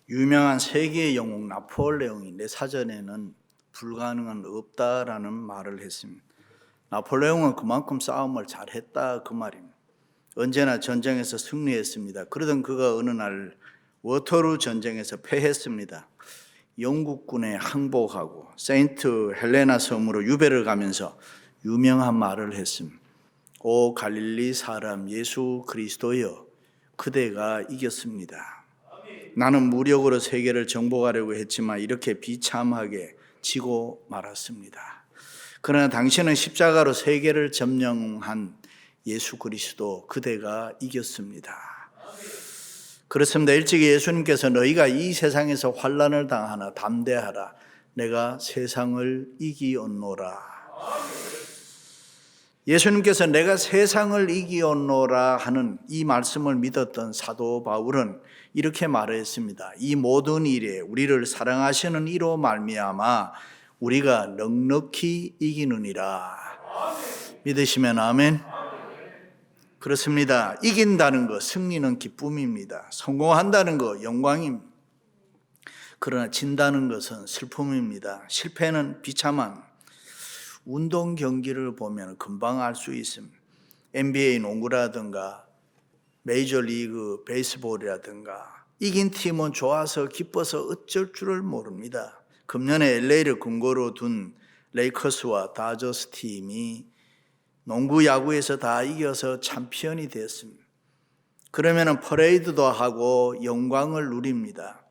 유명한 세계의 영웅 나폴레옹이 내 사전에는 불가능은 없다라는 말을 했습니다. 나폴레옹은 그만큼 싸움을 잘했다 그 말입니다. 언제나 전쟁에서 승리했습니다. 그러던 그가 어느 날 워터루 전쟁에서 패했습니다. 영국군에 항복하고 세인트 헬레나 섬으로 유배를 가면서 유명한 말을 했습니다. 오 갈릴리 사람 예수 그리스도여, 그대가 이겼습니다. 나는 무력으로 세계를 정복하려고 했지만 이렇게 비참하게 지고 말았습니다. 그러나 당신은 십자가로 세계를 점령한 예수 그리스도, 그대가 이겼습니다. 그렇습니다. 일찍이 예수님께서 너희가 이 세상에서 환난을 당하나 담대하라, 내가 세상을 이기었노라. 예수님께서 내가 세상을 이기었노라 하는 이 말씀을 믿었던 사도 바울은 이렇게 말했습니다. 이 모든 일에 우리를 사랑하시는 이로 말미암아 우리가 넉넉히 이기느니라. 믿으시면 아멘. 그렇습니다. 이긴다는 것, 승리는 기쁨입니다. 성공한다는 것, 영광입니다. 그러나 진다는 것은 슬픔입니다. 실패는 비참한, 운동 경기를 보면 금방 알 수 있습니다. NBA 농구라든가 메이저리그 베이스볼이라든가 이긴 팀은 좋아서 기뻐서 어쩔 줄을 모릅니다. 금년에 LA를 근거로 둔 레이커스와 다저스 팀이 농구 야구에서 다 이겨서 챔피언이 됐습니다. 그러면 퍼레이드도 하고 영광을 누립니다.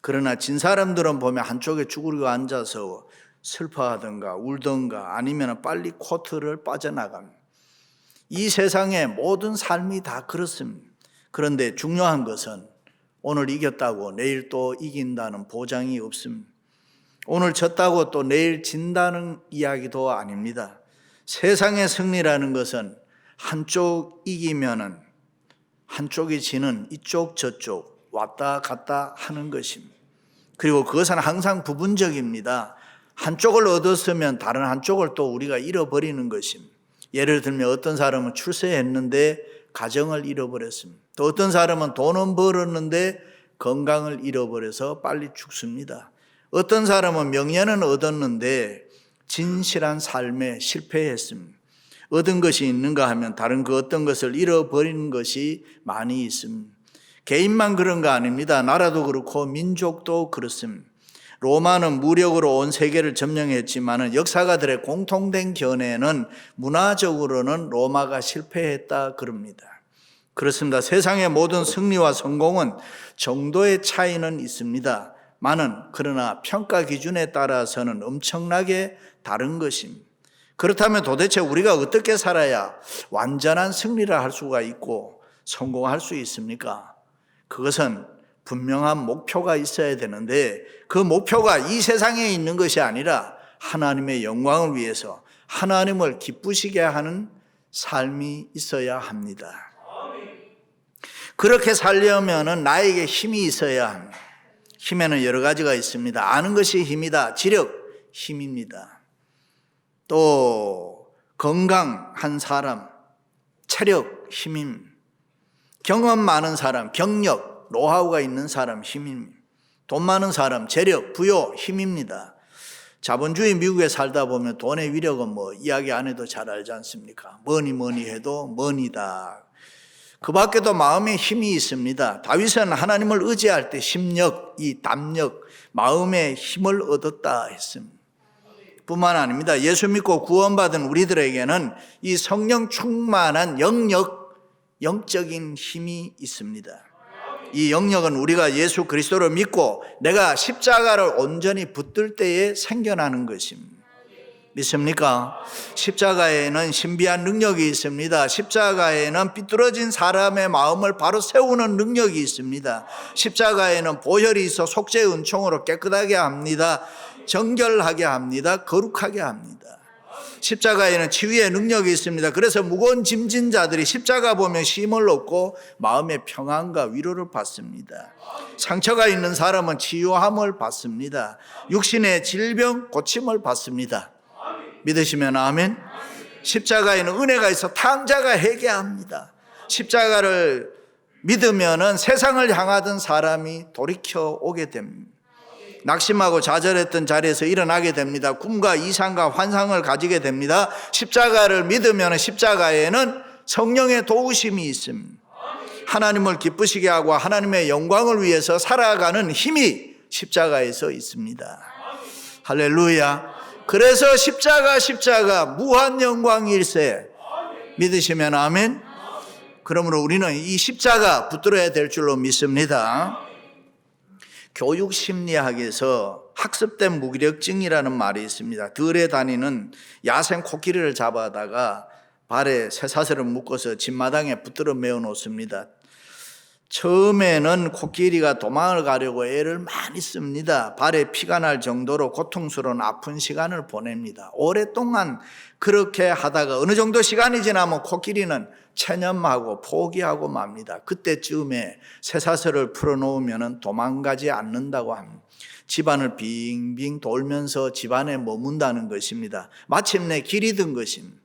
그러나 진 사람들은 보면 한쪽에 쭈그리고 앉아서 슬퍼하든가 울든가 아니면 빨리 코트를 빠져나갑니다. 이 세상의 모든 삶이 다 그렇습니다. 그런데 중요한 것은 오늘 이겼다고 내일 또 이긴다는 보장이 없습니다. 오늘 졌다고 또 내일 진다는 이야기도 아닙니다. 세상의 승리라는 것은 한쪽 이기면은 한쪽이 지는 이쪽 저쪽 왔다 갔다 하는 것입니다. 그리고 그것은 항상 부분적입니다. 한쪽을 얻었으면 다른 한쪽을 또 우리가 잃어버리는 것입니다. 예를 들면 어떤 사람은 출세했는데 가정을 잃어버렸습니다. 또 어떤 사람은 돈은 벌었는데 건강을 잃어버려서 빨리 죽습니다. 어떤 사람은 명예는 얻었는데 진실한 삶에 실패했습니다. 얻은 것이 있는가 하면 다른 그 어떤 것을 잃어버리는 것이 많이 있습니다. 개인만 그런 거 아닙니다. 나라도 그렇고 민족도 그렇습니다. 로마는 무력으로 온 세계를 점령했지만 역사가들의 공통된 견해는 문화적으로는 로마가 실패했다 그럽니다. 그렇습니다. 세상의 모든 승리와 성공은 정도의 차이는 있습니다. 그러나 평가 기준에 따라서는 엄청나게 다른 것입니다. 그렇다면 도대체 우리가 어떻게 살아야 완전한 승리를 할 수가 있고 성공할 수 있습니까? 그것은 분명한 목표가 있어야 되는데 그 목표가 이 세상에 있는 것이 아니라 하나님의 영광을 위해서 하나님을 기쁘시게 하는 삶이 있어야 합니다. 그렇게 살려면 나에게 힘이 있어야 합니다. 힘에는 여러 가지가 있습니다. 아는 것이 힘이다. 지력, 힘입니다. 또 건강한 사람, 체력, 힘입니다. 경험 많은 사람, 경력, 노하우가 있는 사람, 힘입니다. 돈 많은 사람, 재력, 부여, 힘입니다. 자본주의 미국에 살다 보면 돈의 위력은 이야기 안 해도 잘 알지 않습니까? 뭐니 해도 머니다. 그 밖에도 마음에 힘이 있습니다. 다윗은 하나님을 의지할 때 심력, 이 담력, 마음의 힘을 얻었다 했습니다. 뿐만 아닙니다. 예수 믿고 구원받은 우리들에게는 이 성령 충만한 영적인 힘이 있습니다. 이 영역은 우리가 예수 그리스도를 믿고 내가 십자가를 온전히 붙들 때에 생겨나는 것입니다. 믿습니까? 십자가에는 신비한 능력이 있습니다. 십자가에는 삐뚤어진 사람의 마음을 바로 세우는 능력이 있습니다. 십자가에는 보혈이 있어 속죄의 은총으로 깨끗하게 합니다. 정결하게 합니다. 거룩하게 합니다. 십자가에는 치유의 능력이 있습니다. 그래서 무거운 짐진 자들이 십자가 보면 쉼을 얻고 마음의 평안과 위로를 받습니다. 상처가 있는 사람은 치유함을 받습니다. 육신의 질병 고침을 받습니다. 믿으시면 아멘. 십자가에는 은혜가 있어 탕자가 회개합니다. 십자가를 믿으면은 세상을 향하던 사람이 돌이켜 오게 됩니다. 낙심하고 좌절했던 자리에서 일어나게 됩니다. 꿈과 이상과 환상을 가지게 됩니다. 십자가를 믿으면 십자가에는 성령의 도우심이 있습니다. 하나님을 기쁘시게 하고 하나님의 영광을 위해서 살아가는 힘이 십자가에서 있습니다. 할렐루야. 그래서 십자가 무한 영광일세. 믿으시면 아멘. 그러므로 우리는 이 십자가 붙들어야 될 줄로 믿습니다. 교육심리학에서 학습된 무기력증이라는 말이 있습니다. 들에 다니는 야생 코끼리를 잡아다가 발에 쇠사슬을 묶어서 집마당에 붙들어 메어 놓습니다. 처음에는 코끼리가 도망을 가려고 애를 많이 씁니다. 발에 피가 날 정도로 고통스러운 아픈 시간을 보냅니다. 오랫동안 그렇게 하다가 어느 정도 시간이 지나면 코끼리는 체념하고 포기하고 맙니다. 그때쯤에 쇠사슬을 풀어놓으면 도망가지 않는다고 합니다. 집안을 빙빙 돌면서 집안에 머문다는 것입니다. 마침내 길이 든 것입니다.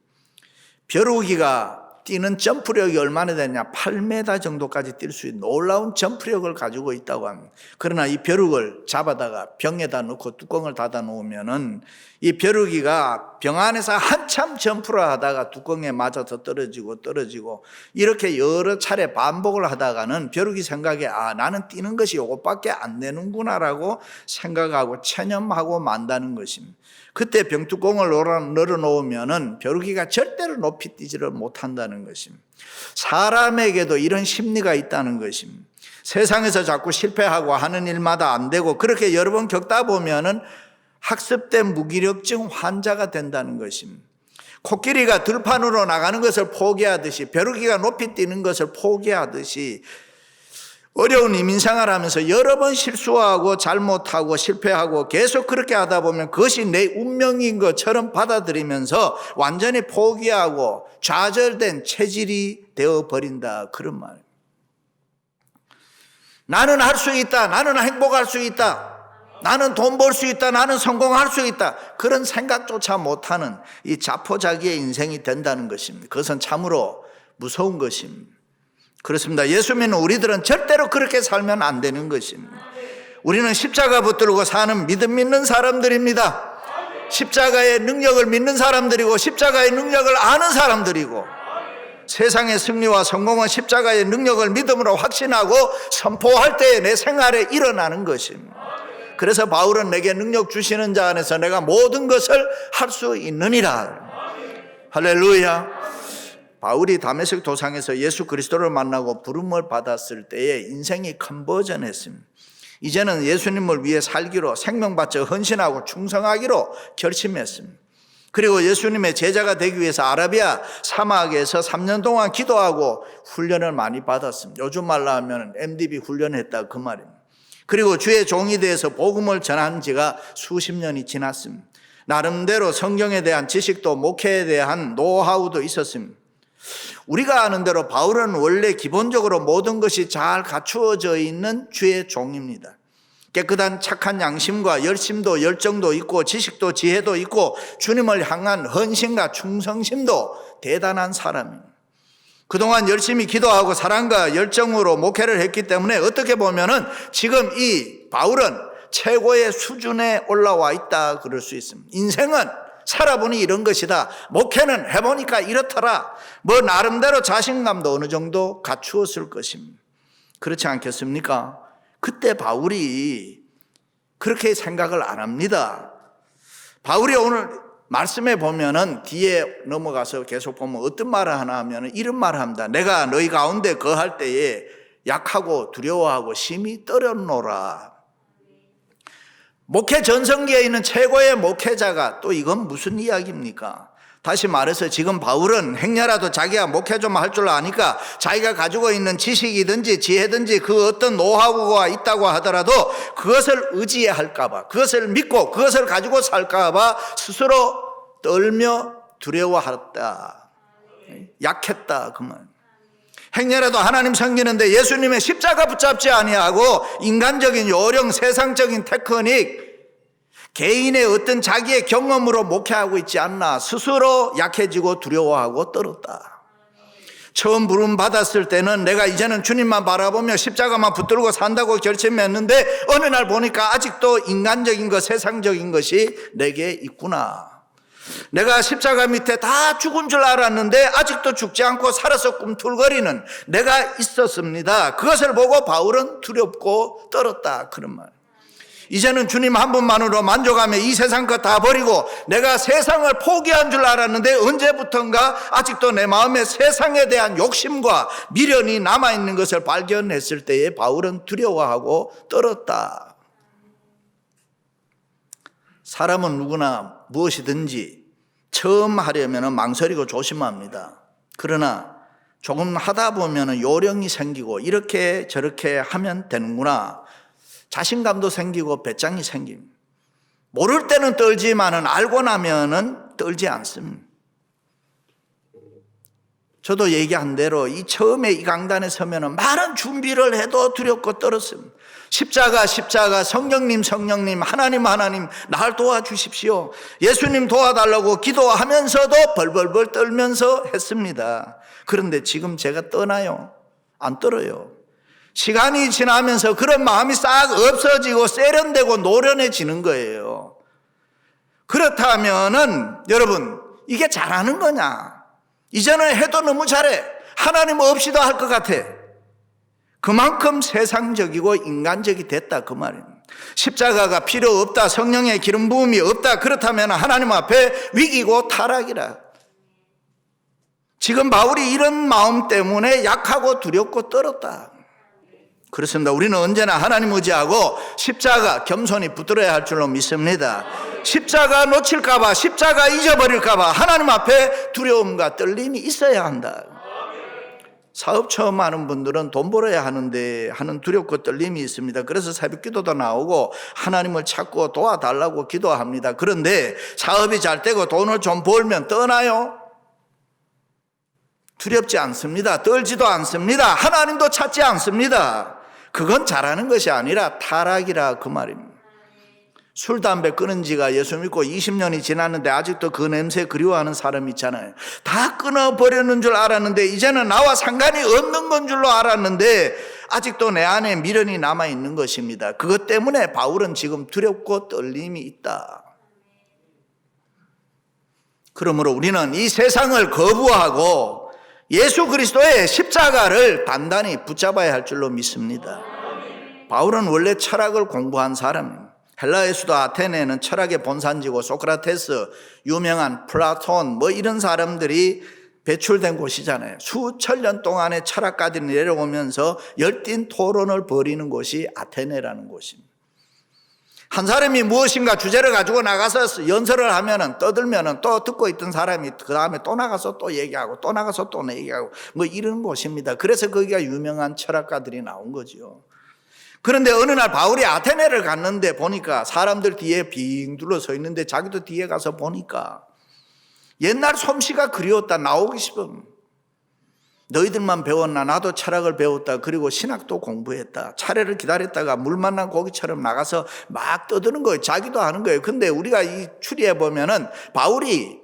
벼룩이가 뛰는 점프력이 얼마나 되냐? 8m 정도까지 뛸 수 있는 놀라운 점프력을 가지고 있다고 합니다. 그러나 이 벼룩을 잡아다가 병에다 넣고 뚜껑을 닫아 놓으면은 이 벼룩이가 병 안에서 한참 점프를 하다가 뚜껑에 맞아서 떨어지고 이렇게 여러 차례 반복을 하다가는 벼룩이 생각에 나는 뛰는 것이 이것밖에 안 되는구나라고 생각하고 체념하고 만다는 것입니다. 그때 병뚜껑을 널어놓으면은 벼룩이가 절대로 높이 뛰지를 못한다는 것입니다. 사람에게도 이런 심리가 있다는 것입니다. 세상에서 자꾸 실패하고 하는 일마다 안 되고 그렇게 여러 번 겪다 보면은 학습된 무기력증 환자가 된다는 것입니다. 코끼리가 들판으로 나가는 것을 포기하듯이 벼룩이가 높이 뛰는 것을 포기하듯이 어려운 이민생활을 하면서 여러 번 실수하고 잘못하고 실패하고 계속 그렇게 하다 보면 그것이 내 운명인 것처럼 받아들이면서 완전히 포기하고 좌절된 체질이 되어버린다. 그런 말이에요. 나는 할 수 있다. 나는 행복할 수 있다. 나는 돈 벌 수 있다. 나는 성공할 수 있다. 그런 생각조차 못하는 이 자포자기의 인생이 된다는 것입니다. 그것은 참으로 무서운 것입니다. 그렇습니다. 예수 믿는 우리들은 절대로 그렇게 살면 안 되는 것입니다. 우리는 십자가 붙들고 사는 믿음 믿는 사람들입니다. 십자가의 능력을 믿는 사람들이고 십자가의 능력을 아는 사람들이고 세상의 승리와 성공은 십자가의 능력을 믿음으로 확신하고 선포할 때에 내 생활에 일어나는 것입니다. 그래서 바울은 내게 능력 주시는 자 안에서 내가 모든 것을 할 수 있느니라. 할렐루야. 바울이 다메섹 도상에서 예수 그리스도를 만나고 부름을 받았을 때에 인생이 컨버전했습니다. 이제는 예수님을 위해 살기로 생명 바쳐 헌신하고 충성하기로 결심했습니다. 그리고 예수님의 제자가 되기 위해서 아라비아 사막에서 3년 동안 기도하고 훈련을 많이 받았습니다. 요즘 말로 하면 MDB 훈련했다 그 말입니다. 그리고 주의 종이 되어서 복음을 전한 지가 수십 년이 지났습니다. 나름대로 성경에 대한 지식도 목회에 대한 노하우도 있었습니다. 우리가 아는 대로 바울은 원래 기본적으로 모든 것이 잘 갖추어져 있는 주의 종입니다. 깨끗한 착한 양심과 열심도 열정도 있고 지식도 지혜도 있고 주님을 향한 헌신과 충성심도 대단한 사람입니다. 그동안 열심히 기도하고 사랑과 열정으로 목회를 했기 때문에 어떻게 보면은 지금 이 바울은 최고의 수준에 올라와 있다 그럴 수 있습니다. 인생은 살아보니 이런 것이다. 목회는 해보니까 이렇더라. 뭐 나름대로 자신감도 어느 정도 갖추었을 것입니다. 그렇지 않겠습니까? 그때 바울이 그렇게 생각을 안 합니다. 바울이 오늘 말씀에 보면은 뒤에 넘어가서 계속 보면 어떤 말을 하나 하면 이런 말을 합니다. 내가 너희 가운데 거할 때에 약하고 두려워하고 심히 떨었노라. 목회 전성기에 있는 최고의 목회자가 또 이건 무슨 이야기입니까? 다시 말해서 지금 바울은 행여라도 자기가 목회 좀 할 줄 아니까 자기가 가지고 있는 지식이든지 지혜든지 그 어떤 노하우가 있다고 하더라도 그것을 의지할까 봐, 그것을 믿고 그것을 가지고 살까 봐 스스로 떨며 두려워했다. 약했다 그 말. 행여라도 하나님 섬기는데 예수님의 십자가 붙잡지 아니하고 인간적인 요령, 세상적인 테크닉, 개인의 어떤 자기의 경험으로 목회하고 있지 않나 스스로 약해지고 두려워하고 떨었다. 처음 부름 받았을 때는 내가 이제는 주님만 바라보며 십자가만 붙들고 산다고 결심했는데 어느 날 보니까 아직도 인간적인 것, 세상적인 것이 내게 있구나. 내가 십자가 밑에 다 죽은 줄 알았는데 아직도 죽지 않고 살아서 꿈틀거리는 내가 있었습니다. 그것을 보고 바울은 두렵고 떨었다, 그런 말. 이제는 주님 한 분만으로 만족하며 이 세상 것 다 버리고 내가 세상을 포기한 줄 알았는데 언제부턴가 아직도 내 마음에 세상에 대한 욕심과 미련이 남아있는 것을 발견했을 때에 바울은 두려워하고 떨었다. 사람은 누구나 무엇이든지 처음 하려면 망설이고 조심합니다. 그러나 조금 하다 보면 요령이 생기고 이렇게 저렇게 하면 되는구나, 자신감도 생기고 배짱이 생깁니다. 모를 때는 떨지만은 알고 나면은 떨지 않습니다. 저도 얘기한 대로 이 처음에 이 강단에 서면은 많은 준비를 해도 두렵고 떨었습니다. 십자가 성령님 하나님 날 도와주십시오, 예수님 도와달라고 기도하면서도 벌벌벌 떨면서 했습니다. 그런데 지금 제가 떠나요? 안 떨어요. 시간이 지나면서 그런 마음이 싹 없어지고 세련되고 노련해지는 거예요. 그렇다면은 여러분, 이게 잘하는 거냐? 이제는 해도 너무 잘해, 하나님 없이도 할 것 같아. 그만큼 세상적이고 인간적이 됐다, 그 말입니다. 십자가가 필요 없다, 성령의 기름 부음이 없다, 그렇다면 하나님 앞에 위기고 타락이라. 지금 바울이 이런 마음 때문에 약하고 두렵고 떨었다. 그렇습니다. 우리는 언제나 하나님 의지하고 십자가 겸손히 붙들어야 할 줄로 믿습니다. 십자가 놓칠까봐, 십자가 잊어버릴까봐 하나님 앞에 두려움과 떨림이 있어야 한다. 사업 처음 하는 분들은 돈 벌어야 하는데 하는 두렵고 떨림이 있습니다. 그래서 새벽 기도도 나오고 하나님을 찾고 도와달라고 기도합니다. 그런데 사업이 잘 되고 돈을 좀 벌면 떠나요? 두렵지 않습니다. 떨지도 않습니다. 하나님도 찾지 않습니다. 그건 잘하는 것이 아니라 타락이라, 그 말입니다. 술, 담배 끊은 지가 예수 믿고 20년이 지났는데 아직도 그 냄새 그리워하는 사람 있잖아요. 다 끊어버리는 줄 알았는데 이제는 나와 상관이 없는 건 줄로 알았는데 아직도 내 안에 미련이 남아있는 것입니다. 그것 때문에 바울은 지금 두렵고 떨림이 있다. 그러므로 우리는 이 세상을 거부하고 예수 그리스도의 십자가를 단단히 붙잡아야 할 줄로 믿습니다. 바울은 원래 철학을 공부한 사람입니다. 헬라의 수도 아테네는 철학의 본산지고 소크라테스, 유명한 플라톤 이런 사람들이 배출된 곳이잖아요. 수천 년 동안의 철학가들이 내려오면서 열띤 토론을 벌이는 곳이 아테네라는 곳입니다. 한 사람이 무엇인가 주제를 가지고 나가서 연설을 하면은 떠들면은 또 듣고 있던 사람이 그 다음에 또 나가서 또 얘기하고 또 나가서 또 얘기하고 이런 곳입니다. 그래서 거기가 유명한 철학가들이 나온 거죠. 그런데 어느 날 바울이 아테네를 갔는데 보니까 사람들 뒤에 빙 둘러서 있는데 자기도 뒤에 가서 보니까 옛날 솜씨가 그리웠다, 나오기 싶음. 너희들만 배웠나? 나도 철학을 배웠다. 그리고 신학도 공부했다. 차례를 기다렸다가 물 만난 고기처럼 나가서 막 떠드는 거예요. 자기도 하는 거예요. 근데 우리가 이 추리해 보면은 바울이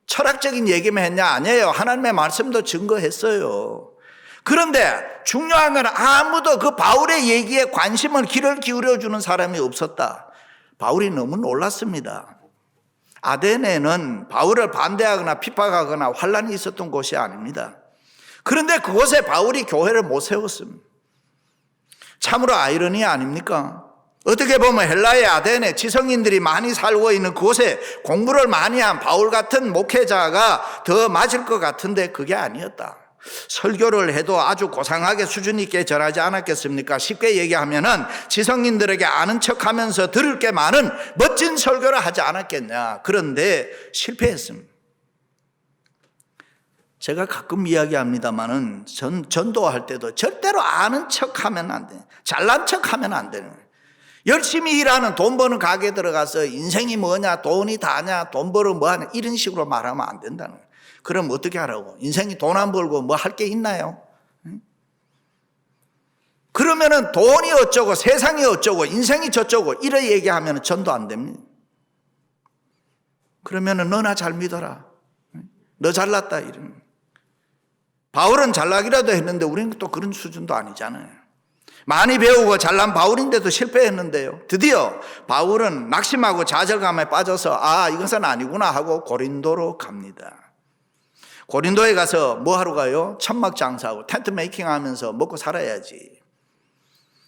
철학적인 얘기만 했냐? 아니에요. 하나님의 말씀도 증거했어요. 그런데 중요한 건 아무도 그 바울의 얘기에 관심을 귀를 기울여주는 사람이 없었다. 바울이 너무 놀랐습니다. 아테네는 바울을 반대하거나 핍박하거나 환란이 있었던 곳이 아닙니다. 그런데 그곳에 바울이 교회를 못 세웠습니다. 참으로 아이러니 아닙니까? 어떻게 보면 헬라의 아테네, 지성인들이 많이 살고 있는 그곳에 공부를 많이 한 바울 같은 목회자가 더 맞을 것 같은데 그게 아니었다. 설교를 해도 아주 고상하게 수준 있게 전하지 않았겠습니까? 쉽게 얘기하면은 지성인들에게 아는 척하면서 들을 게 많은 멋진 설교를 하지 않았겠냐. 그런데 실패했습니다. 제가 가끔 이야기합니다만은 전도할 때도 절대로 아는 척하면 안 돼. 잘난 척하면 안 되는 거예요. 열심히 일하는 돈 버는 가게 들어가서 인생이 뭐냐, 돈이 다냐, 돈 벌어 뭐하냐 이런 식으로 말하면 안 된다는 거예요. 그럼 어떻게 하라고? 인생이 돈 안 벌고 뭐 할 게 있나요? 그러면은 돈이 어쩌고 세상이 어쩌고 인생이 저쩌고 이래 얘기하면 전도 안 됩니다. 그러면은 너나 잘 믿어라, 너 잘났다 이러는. 바울은 잘나기라도 했는데 우리는 또 그런 수준도 아니잖아요. 많이 배우고 잘난 바울인데도 실패했는데요. 드디어 바울은 낙심하고 좌절감에 빠져서 이것은 아니구나 하고 고린도로 갑니다. 고린도에 가서 뭐 하러 가요? 천막 장사하고 텐트 메이킹 하면서 먹고 살아야지.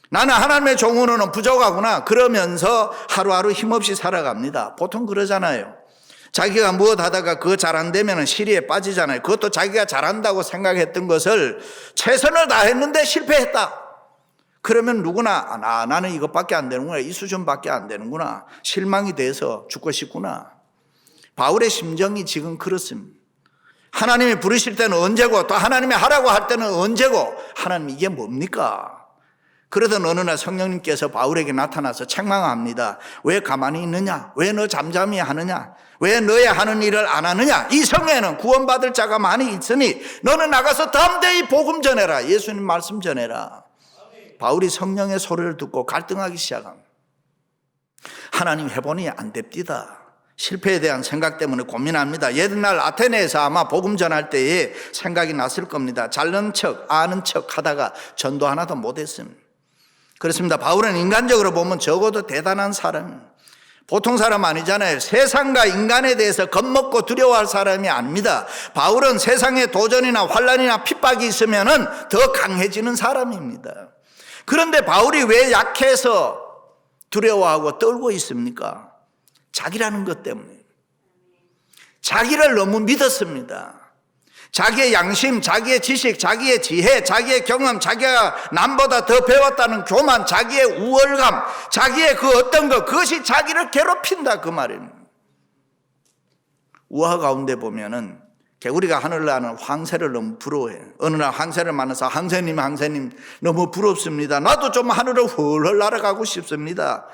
나는 하나님의 종으로는 부족하구나 그러면서 하루하루 힘없이 살아갑니다. 보통 그러잖아요. 자기가 무엇 하다가 그거 잘 안 되면 시리에 빠지잖아요. 그것도 자기가 잘한다고 생각했던 것을 최선을 다했는데 실패했다. 그러면 누구나 나는 이것밖에 안 되는구나, 이 수준밖에 안 되는구나, 실망이 돼서 죽고 싶구나. 바울의 심정이 지금 그렇습니다. 하나님이 부르실 때는 언제고 또 하나님이 하라고 할 때는 언제고, 하나님 이게 뭡니까? 그러던 어느 날 성령님께서 바울에게 나타나서 책망합니다. 왜 가만히 있느냐? 왜 너 잠잠히 하느냐? 왜 너의 하는 일을 안 하느냐? 이 성에는 구원받을 자가 많이 있으니 너는 나가서 담대히 복음 전해라. 예수님 말씀 전해라. 바울이 성령의 소리를 듣고 갈등하기 시작합니다. 하나님 해보니 안 됩디다. 실패에 대한 생각 때문에 고민합니다. 옛날 아테네에서 아마 복음 전할 때에 생각이 났을 겁니다. 잘난 척, 아는 척 하다가 전도 하나도 못했습니다. 그렇습니다. 바울은 인간적으로 보면 적어도 대단한 사람입니다. 보통 사람 아니잖아요. 세상과 인간에 대해서 겁먹고 두려워할 사람이 아닙니다. 바울은 세상에 도전이나 환난이나 핍박이 있으면 더 강해지는 사람입니다. 그런데 바울이 왜 약해서 두려워하고 떨고 있습니까? 자기라는 것 때문에. 자기를 너무 믿었습니다. 자기의 양심, 자기의 지식, 자기의 지혜, 자기의 경험, 자기가 남보다 더 배웠다는 교만, 자기의 우월감, 자기의 그 어떤 것, 그것이 자기를 괴롭힌다 그 말입니다. 우화 가운데 보면은 개구리가 하늘을 나는 황새를 너무 부러워해요. 어느 날 황새를 만나서 황새님 너무 부럽습니다. 나도 좀 하늘을 훌훌 날아가고 싶습니다.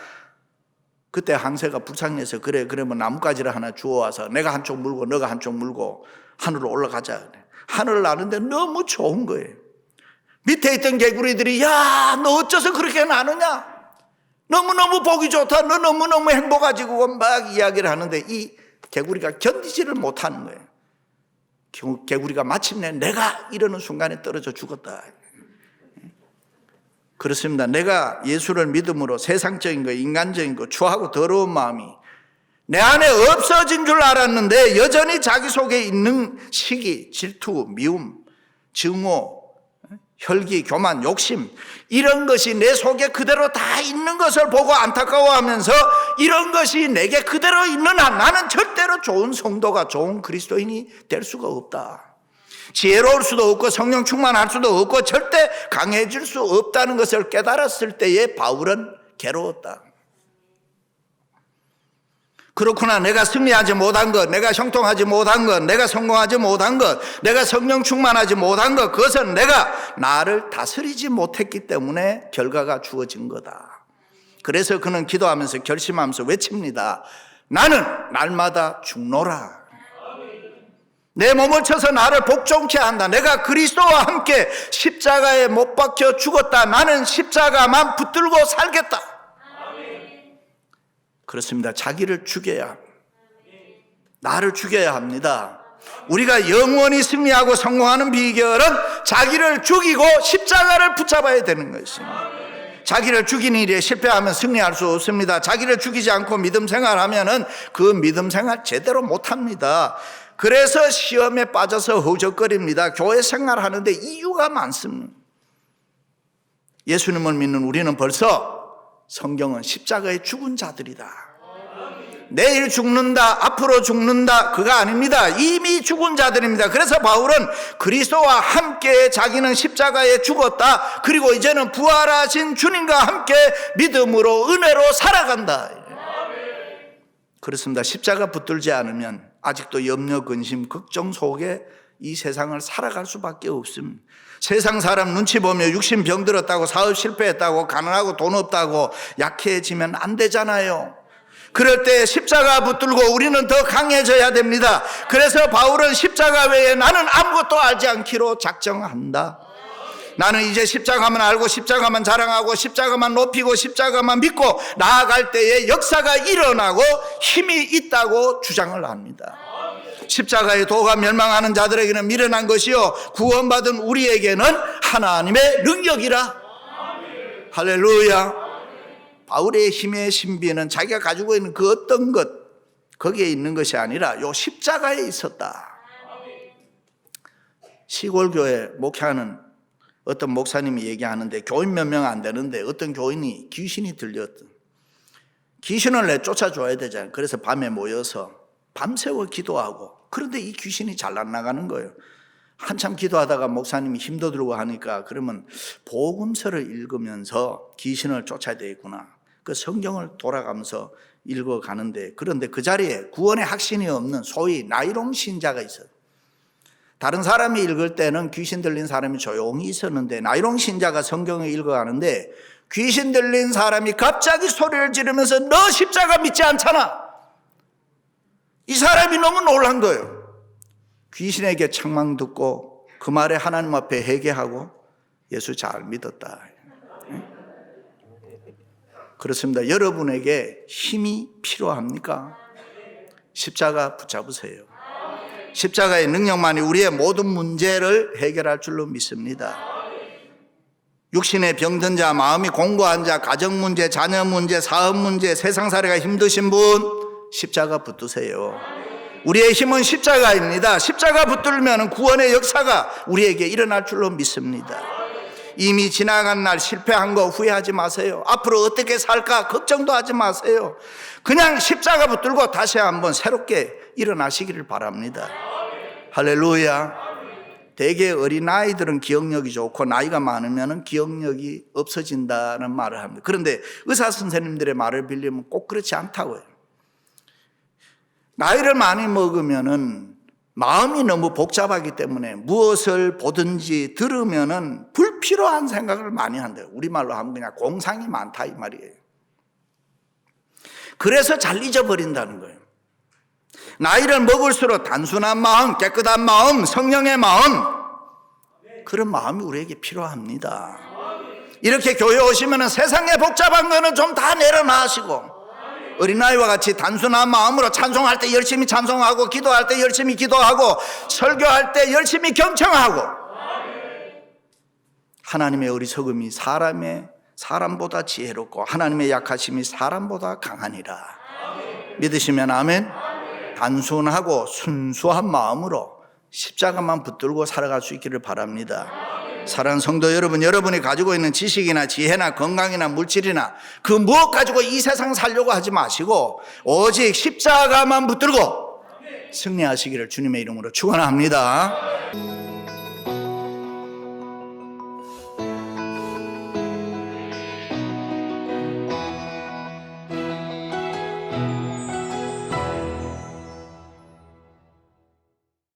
그때 황새가 불쌍해서 그러면 나뭇가지를 하나 주워와서 내가 한쪽 물고 너가 한쪽 물고 하늘로 올라가자. 하늘을 나는데 너무 좋은 거예요. 밑에 있던 개구리들이 야, 너 어째서 그렇게 나느냐? 너무너무 보기 좋다. 너 너무너무 행복하지고 막 이야기를 하는데 이 개구리가 견디지를 못하는 거예요. 개구리가 마침내 내가 이러는 순간에 떨어져 죽었다. 그렇습니다. 내가 예수를 믿음으로 세상적인 거, 인간적인 거, 추하고 더러운 마음이 내 안에 없어진 줄 알았는데 여전히 자기 속에 있는 시기, 질투, 미움, 증오, 혈기, 교만, 욕심, 이런 것이 내 속에 그대로 다 있는 것을 보고 안타까워하면서 이런 것이 내게 그대로 있는 한 나는 절대로 좋은 성도가, 좋은 그리스도인이 될 수가 없다. 지혜로울 수도 없고 성령 충만할 수도 없고 절대 강해질 수 없다는 것을 깨달았을 때에 바울은 괴로웠다. 그렇구나. 내가 승리하지 못한 것, 내가 형통하지 못한 것, 내가 성공하지 못한 것, 내가 성령 충만하지 못한 것, 그것은 내가 나를 다스리지 못했기 때문에 결과가 주어진 거다. 그래서 그는 기도하면서 결심하면서 외칩니다. 나는 날마다 죽노라. 내 몸을 쳐서 나를 복종케 한다. 내가 그리스도와 함께 십자가에 못 박혀 죽었다. 나는 십자가만 붙들고 살겠다. 그렇습니다. 자기를 죽여야 합니다. 나를 죽여야 합니다. 우리가 영원히 승리하고 성공하는 비결은 자기를 죽이고 십자가를 붙잡아야 되는 것입니다. 자기를 죽이는 일에 실패하면 승리할 수 없습니다. 자기를 죽이지 않고 믿음 생활하면은 그 믿음 생활 제대로 못합니다. 그래서 시험에 빠져서 허우적거립니다. 교회 생활하는데 이유가 많습니다. 예수님을 믿는 우리는 벌써 성경은 십자가에 죽은 자들이다. 내일 죽는다, 앞으로 죽는다, 그가 아닙니다. 이미 죽은 자들입니다. 그래서 바울은 그리스도와 함께 자기는 십자가에 죽었다. 그리고 이제는 부활하신 주님과 함께 믿음으로 은혜로 살아간다. 그렇습니다. 십자가 붙들지 않으면 아직도 염려, 근심, 걱정 속에 이 세상을 살아갈 수밖에 없습니다. 세상 사람 눈치 보며 육신 병들었다고, 사업 실패했다고, 가난하고 돈 없다고 약해지면 안 되잖아요. 그럴 때 십자가 붙들고 우리는 더 강해져야 됩니다. 그래서 바울은 십자가 외에 나는 아무것도 알지 않기로 작정한다. 나는 이제 십자가만 알고 십자가만 자랑하고 십자가만 높이고 십자가만 믿고 나아갈 때에 역사가 일어나고 힘이 있다고 주장을 합니다. 십자가의 도가 멸망하는 자들에게는 미련한 것이요 구원받은 우리에게는 하나님의 능력이라. 할렐루야. 바울의 힘의 신비는 자기가 가지고 있는 그 어떤 것 거기에 있는 것이 아니라 요 십자가에 있었다. 시골 교회 목회하는 어떤 목사님이 얘기하는데, 교인 몇 명 안 되는데 어떤 교인이 귀신이 들렸던, 귀신을 내쫓아줘야 되잖아요. 그래서 밤에 모여서 밤새워 기도하고, 그런데 이 귀신이 잘 안 나가는 거예요. 한참 기도하다가 목사님이 힘도 들고 하니까, 그러면 복음서를 읽으면서 귀신을 쫓아야 되겠구나. 그 성경을 돌아가면서 읽어가는데, 그런데 그 자리에 구원의 확신이 없는 소위 나이롱 신자가 있어요. 다른 사람이 읽을 때는 귀신 들린 사람이 조용히 있었는데, 나이롱 신자가 성경을 읽어가는데 귀신 들린 사람이 갑자기 소리를 지르면서 너 십자가 믿지 않잖아. 이 사람이 너무 놀란 거예요. 귀신에게 책망 듣고 그 말에 하나님 앞에 회개하고 예수 잘 믿었다. 그렇습니다. 여러분에게 힘이 필요합니까? 십자가 붙잡으세요. 십자가의 능력만이 우리의 모든 문제를 해결할 줄로 믿습니다. 육신의 병든 자, 마음이 공고한 자, 가정 문제, 자녀 문제, 사업 문제, 세상살이가 힘드신 분 십자가 붙드세요. 우리의 힘은 십자가입니다. 십자가 붙들면 구원의 역사가 우리에게 일어날 줄로 믿습니다. 이미 지나간 날 실패한 거 후회하지 마세요. 앞으로 어떻게 살까 걱정도 하지 마세요. 그냥 십자가 붙들고 다시 한번 새롭게 일어나시기를 바랍니다. 할렐루야. 대개 어린아이들은 기억력이 좋고 나이가 많으면 기억력이 없어진다는 말을 합니다. 그런데 의사 선생님들의 말을 빌리면 꼭 그렇지 않다고요. 나이를 많이 먹으면은 마음이 너무 복잡하기 때문에 무엇을 보든지 들으면은 불필요한 생각을 많이 한대요. 우리말로 하면 그냥 공상이 많다 이 말이에요. 그래서 잘 잊어버린다는 거예요. 나이를 먹을수록 단순한 마음, 깨끗한 마음, 성령의 마음, 그런 마음이 우리에게 필요합니다. 이렇게 교회 오시면 세상에 복잡한 거는 좀 다 내려놔시고 어린아이와 같이 단순한 마음으로 찬송할 때 열심히 찬송하고, 기도할 때 열심히 기도하고, 설교할 때 열심히 경청하고, 하나님의 어리석음이 사람보다 지혜롭고 하나님의 약하심이 사람보다 강하니라. 믿으시면 아멘. 단순하고 순수한 마음으로 십자가만 붙들고 살아갈 수 있기를 바랍니다. 사랑하는 성도 여러분, 여러분이 가지고 있는 지식이나 지혜나 건강이나 물질이나 그 무엇 가지고 이 세상 살려고 하지 마시고 오직 십자가만 붙들고 승리하시기를 주님의 이름으로 축원합니다.